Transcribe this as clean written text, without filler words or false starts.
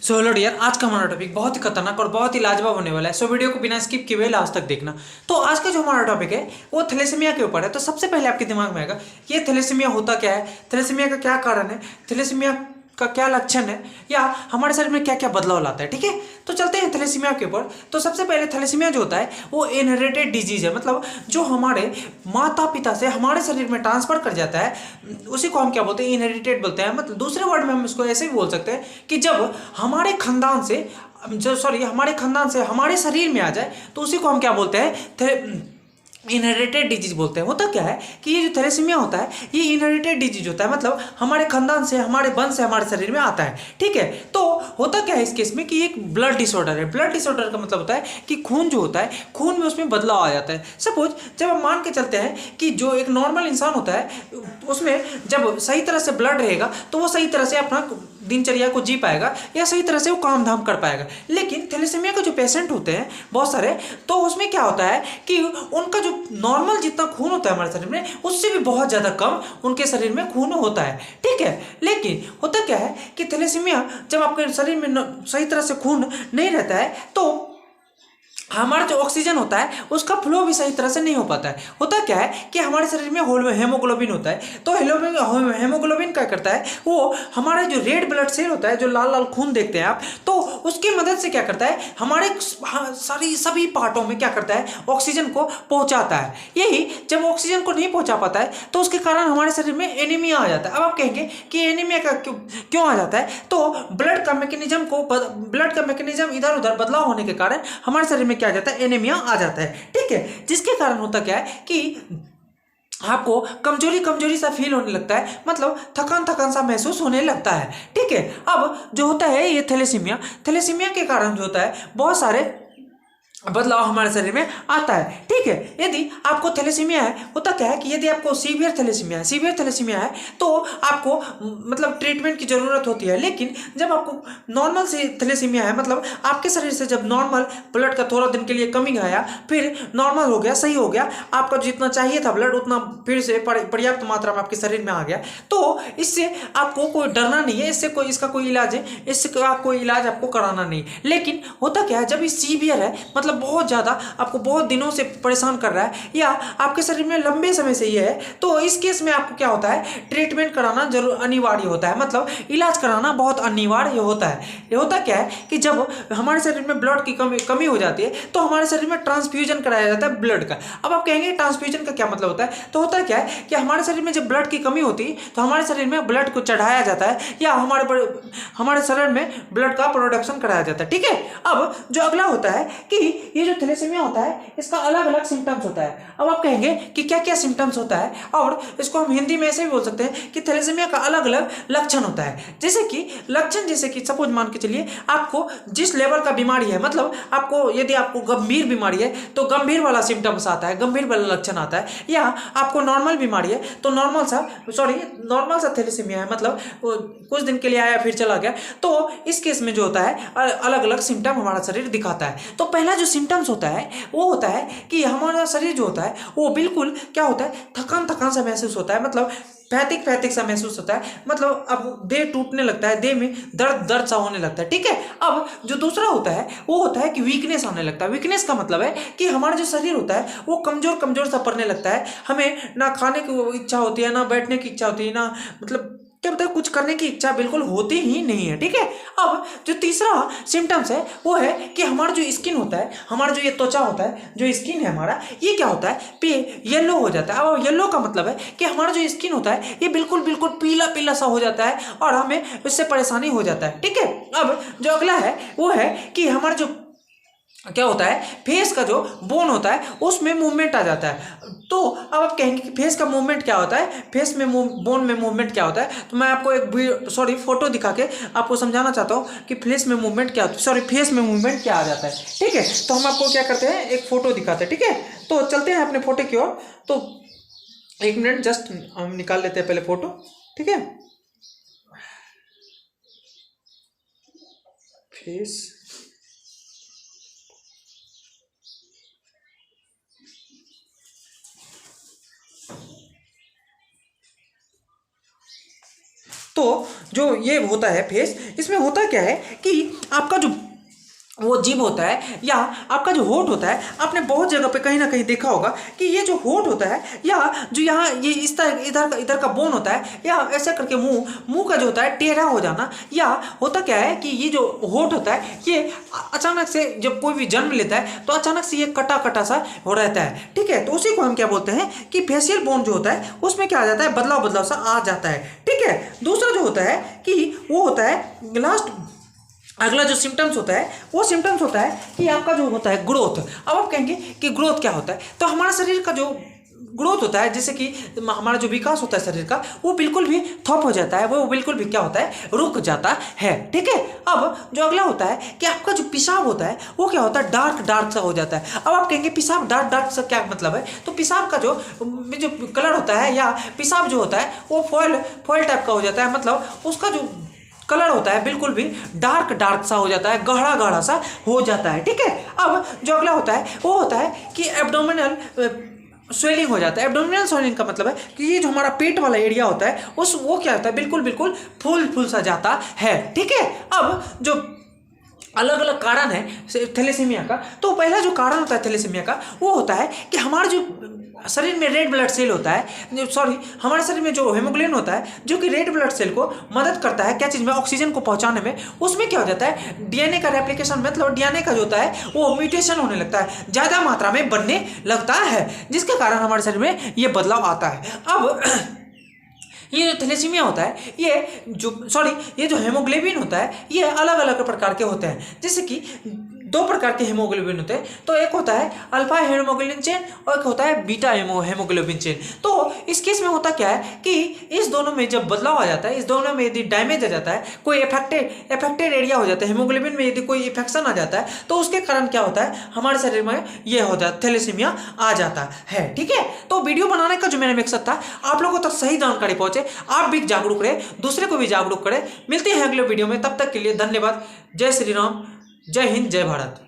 So hello dear, आज का हमारा टॉपिक बहुत ही खतरनाक और बहुत ही लाजवाब होने वाला है। सो वीडियो को बिना स्किप किए हुए लास्ट तक देखना। तो आज का जो हमारा टॉपिक है वो थैलेसीमिया के ऊपर है। तो सबसे पहले आपके दिमाग में आएगा ये थैलेसीमिया होता क्या है, थैलेसीमिया का क्या कारण है, थैलेसीमिया का क्या लक्षण है, या हमारे शरीर में क्या क्या बदलाव लाता है। ठीक है, तो चलते हैं थैलेसीमिया के ऊपर। तो सबसे पहले थैलेसीमिया जो होता है वो इनहेरिटेड डिजीज है, मतलब जो हमारे माता पिता से हमारे शरीर में ट्रांसफर कर जाता है उसी को हम क्या बोलते हैं, इनहेरिटेड बोलते हैं। मतलब दूसरे वर्ड में हम इसको ऐसे भी बोल सकते हैं कि जब हमारे खानदान से हमारे खानदान से हमारे शरीर में आ जाए तो उसी को हम क्या बोलते हैं, इनहेरिटेड डिजीज बोलते हैं। होता क्या है कि ये जो थैलेसीमिया होता है ये इनहेरिटेड डिजीज होता है, मतलब हमारे खानदान से हमारे वंश से हमारे शरीर में आता है। ठीक है, तो होता क्या है इस केस में कि एक ब्लड डिसऑर्डर है। ब्लड डिसऑर्डर का मतलब होता है कि खून जो होता है खून में उसमें बदलाव आ जाता है। सपोज जब हम मान के चलते हैं कि जो एक नॉर्मल इंसान होता है उसमें जब सही तरह से ब्लड रहेगा तो वो सही तरह से अपना दिनचर्या को जी पाएगा या सही तरह से वो काम धाम कर पाएगा। लेकिन थैलेसीमिया के जो पेशेंट होते हैं बहुत सारे, तो उसमें क्या होता है कि उनका जो नॉर्मल जितना खून होता है हमारे शरीर में उससे भी बहुत ज़्यादा कम उनके शरीर में खून होता है। ठीक है, लेकिन होता क्या है कि थैलेसीमिया जब आपके शरीर में सही तरह से खून नहीं रहता है तो हमारा जो ऑक्सीजन होता है उसका फ्लो भी सही तरह से नहीं हो पाता है। होता क्या है कि हमारे शरीर में हेमोग्लोबिन होता है, तो हेमोग्लोबिन क्या करता है, वो हमारा जो रेड ब्लड सेल होता है, जो लाल लाल खून देखते हैं आप, तो उसकी मदद से क्या करता है हमारे सारी सभी पार्टों में क्या करता है ऑक्सीजन को पहुंचाता है। यही जब ऑक्सीजन को नहीं पहुंचा पाता है तो उसके कारण हमारे शरीर में एनीमिया आ जाता है। अब आप कहेंगे कि एनीमिया का क्यों आ जाता है, तो ब्लड का मैकेनिज्म इधर उधर बदलाव होने के कारण हमारे शरीर में क्या आ जाता है, एनीमिया आ जाता है। ठीक है, जिसके कारण होता क्या है कि आपको कमजोरी कमजोरी सा फील होने लगता है, मतलब थकान थकान सा महसूस होने लगता है। ठीक है, अब जो होता है ये थैलेसीमिया के कारण जो होता है बहुत सारे बदलाव हमारे शरीर में आता है। ठीक है, यदि आपको थैलेसीमिया है, होता क्या है कि यदि आपको सीवियर थैलेसीमिया है तो आपको मतलब ट्रीटमेंट की ज़रूरत होती है। लेकिन जब आपको नॉर्मल से थैलेसीमिया है, मतलब आपके शरीर से जब नॉर्मल ब्लड का थोड़ा दिन के लिए कमी आया, फिर नॉर्मल हो गया, सही हो गया, आपका जितना चाहिए था ब्लड उतना फिर से पर्याप्त मात्रा में आपके शरीर में आ गया, तो इससे आपको कोई डरना नहीं है, इसका कोई इलाज है, इसका कोई इलाज आपको कराना नहीं। लेकिन होता क्या है जब ये सीवियर है, मतलब बहुत ज़्यादा आपको बहुत दिनों से परेशान कर रहा है या आपके शरीर में लंबे समय से ये है, तो इस केस में आपको क्या होता है, ट्रीटमेंट कराना जरूर अनिवार्य होता है, मतलब इलाज कराना बहुत अनिवार्य होता है। ये होता क्या है कि जब हमारे शरीर में ब्लड की कमी हो जाती है तो हमारे शरीर में ट्रांसफ्यूजन कराया जाता है ब्लड का। अब आप कहेंगे ट्रांसफ्यूजन का क्या मतलब होता है, तो होता क्या है कि हमारे शरीर में जब ब्लड की कमी होती है तो हमारे शरीर में ब्लड को चढ़ाया जाता है या हमारे शरीर में ब्लड का प्रोडक्शन कराया जाता है। ठीक है, अब जो अगला होता है कि ये जो थैलेसीमिया होता है इसका अलग अलग सिम्टम्स होता है। अब आप कहेंगे कि क्या क्या सिम्टम्स होता है, और इसको हम हिंदी में ऐसे भी बोल सकते हैं कि थैलेसीमिया का अलग अलग लक्षण होता है। जैसे कि सपोज मान के चलिए आपको जिस लेवल का बीमारी है, मतलब यदि आपको गंभीर बीमारी है तो गंभीर वाला सिम्टम्स आता है, गंभीर वाला लक्षण आता है, या आपको नॉर्मल बीमारी है तो नॉर्मल सा थैलेसीमिया है, मतलब कुछ दिन के लिए आया फिर चला गया, तो इस केस में जो होता है अलग अलग सिम्टम हमारा शरीर दिखाता है। तो पहला जो सिम्टम्स होता है वो होता है कि हमारा शरीर जो होता है वो बिल्कुल क्या होता है, थकान थकान सा महसूस होता है, मतलब फैतिक सा महसूस होता है, मतलब अब देह टूटने लगता है, देह में दर्द सा होने लगता है। ठीक है, अब जो दूसरा होता है वो होता है कि वीकनेस आने लगता है। वीकनेस का मतलब है कि हमारा जो शरीर होता है वो कमजोर कमजोर सा पड़ने लगता है, हमें ना खाने की इच्छा होती है, ना बैठने की इच्छा होती है, ना मतलब क्या बताए कुछ करने की इच्छा बिल्कुल होती ही नहीं है। ठीक है, अब जो तीसरा सिम्टम्स है वो है कि हमारा जो स्किन होता है, हमारा जो ये त्वचा होता है, जो स्किन है हमारा, ये क्या होता है पे येलो हो जाता है। अब येलो का मतलब है कि हमारा जो स्किन होता है ये बिल्कुल बिल्कुल पीला पीला सा हो जाता है और हमें इससे परेशानी हो जाता है। ठीक है, अब जो अगला है वो है कि हमारा जो क्या होता है, फेस का जो बोन होता है उसमें मूवमेंट आ जाता है। तो अब आप कहेंगे कि फेस का मूवमेंट क्या होता है, बोन में मूवमेंट क्या होता है, तो मैं आपको एक फोटो दिखा के आपको समझाना चाहता हूँ कि फेस में मूवमेंट क्या आ जाता है। ठीक है, तो हम आपको क्या करते हैं, एक फोटो दिखाते हैं। ठीक है, तो चलते हैं अपने फोटो की ओर। तो एक मिनट जस्ट हम निकाल लेते हैं पहले फोटो। ठीक है, फेस, तो जो ये होता है फेस, इसमें होता क्या है कि आपका जो वो जीभ होता है या आपका जो होठ होता है, आपने बहुत जगह पे कहीं ना कहीं देखा होगा कि ये जो होठ होता है या जो यहाँ ये इस तरह इधर इधर का बोन होता है या ऐसा करके मुंह का जो होता है टेढ़ा हो जाना, या होता क्या है कि ये जो होठ होता है ये अचानक से जब कोई भी जन्म लेता है तो अचानक से ये कटा कटा सा हो रहता है, ठीक है। तो उसी को हम क्या बोलते हैं कि फेशियल बोन जो होता है उसमें क्या आ जाता है, बदलाव बदलाव सा आ जाता है, ठीक है। दूसरा जो होता है कि वो होता है लास्ट, अगला जो सिम्टम्स होता है वो सिम्टम्स होता है कि आपका जो होता है ग्रोथ। अब आप कहेंगे कि ग्रोथ क्या होता है, तो हमारा शरीर का जो ग्रोथ होता है, जैसे कि हमारा जो विकास होता है शरीर का, वो बिल्कुल भी ठप हो जाता है, वो बिल्कुल भी क्या होता है, रुक जाता है, ठीक है। अब जो अगला होता है कि आपका जो पेशाब होता है वो क्या होता है, डार्क डार्क सा हो जाता है। अब आप कहेंगे पेशाब डार्क डार्क सा क्या मतलब है, तो पेशाब का जो कलर होता है या पेशाब जो होता है वो फॉयल टाइप का हो जाता है, मतलब उसका जो कलर होता है बिल्कुल भी डार्क डार्क सा हो जाता है, गहरा गहरा सा हो जाता है, ठीक है। अब जो अगला होता है वो होता है कि एब्डोमिनल स्वेलिंग हो जाता है। एब्डोमिनल स्वेलिंग का मतलब है कि ये जो हमारा पेट वाला एरिया होता है उस वो क्या होता है, बिल्कुल बिल्कुल फूल सा जाता है, ठीक है। अब जो अलग अलग कारण है थैलेसीमिया का, तो पहला जो कारण होता है थैलेसीमिया का वो होता है कि हमारा जो शरीर में रेड ब्लड सेल होता है, सॉरी हमारे शरीर में जो हेमोग्लोबिन होता है जो कि रेड ब्लड सेल को मदद करता है क्या चीज़ में, ऑक्सीजन को पहुंचाने में, उसमें क्या हो जाता है डीएनए का रेप्लिकेशन, मतलब डीएनए का जो होता है वो म्यूटेशन होने लगता है, ज़्यादा मात्रा में बनने लगता है, जिसके कारण हमारे शरीर में ये बदलाव आता है। अब ये जो थैलेसीमिया होता है ये जो हेमोग्लोबिन होता है ये अलग अलग प्रकार के होते हैं, जैसे कि दो प्रकार के हेमोग्लोबिन होते हैं, तो एक होता है अल्फा हेमोग्लोबिन चेन और एक होता है बीटा हेमोग्लोबिन चेन। तो इस केस में होता क्या है कि इस दोनों में जब बदलाव आ जाता है, इस दोनों में यदि डैमेज आ जाता है, कोई इफेक्टेड एरिया हो जाता है, हेमोग्लोबिन में यदि कोई इन्फेक्शन आ जाता है तो उसके कारण क्या होता है, हमारे शरीर में ये हो जाता है, थैलेसीमिया आ जाता है, ठीक है। तो वीडियो बनाने का जो मेरा मकसद था आप लोगों तक सही जानकारी पहुंचे, आप भी जागरूक रहे, दूसरे को भी जागरूक करें। मिलते हैं अगले वीडियो में, तब तक के लिए धन्यवाद। जय श्री राम, जय हिंद, जय भारत।